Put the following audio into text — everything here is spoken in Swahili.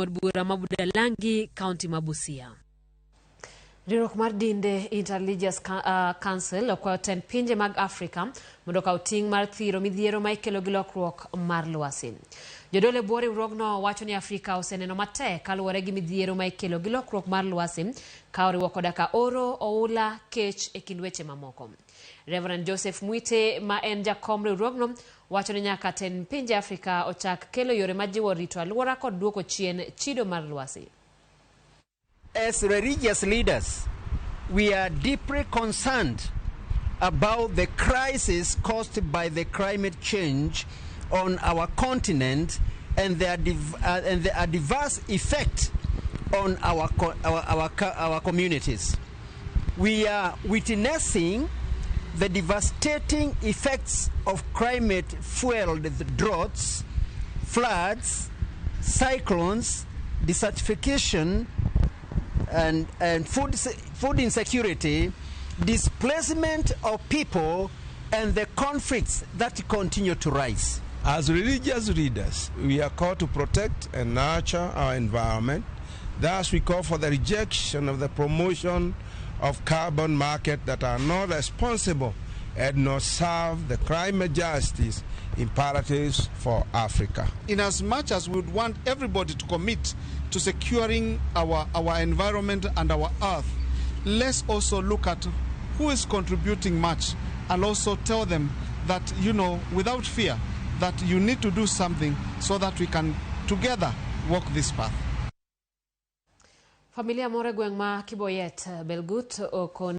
Bura Mabudalangi, County Mabusia. Riwruok mar dinde Interreligious Council okwayo tend pinje mag Afrika mondo kaw ting' mar thiro midhiero ma ikelo gi lokruok mar lwasi. Jodolo bwo riwruogno wacho ni Afrika oseneno matek kaluwore gi midhiero ma ikelo gi lokruok mar lwasi ka oriwo koda ka oro, oula, kech e kind weche mamoko. Reverend Joseph Mwite ma en jakom riwruogno wacho ni nyaka tend pinje Afrika ochak kelo yore majiwo rito alwora kod duoko chien chido mar lwasi. As religious leaders, we are deeply concerned about the crisis caused by the climate change on our continent and their adverse effect on our communities. We are witnessing the devastating effects of climate-fueled droughts, floods, cyclones, desertification, and food insecurity, displacement of people, and the conflicts that continue to rise. As religious leaders, we are called to protect and nurture our environment. Thus, we call for the rejection of the promotion of carbon markets that are not responsible and not serve the climate justice imperatives for Africa. In as much as we would want everybody to commit to securing our environment and our earth, let's also look at who is contributing much and also tell them that, you know, without fear, that you need to do something so that we can together walk this path. Familia more gweng' ma Kiboyet Belgut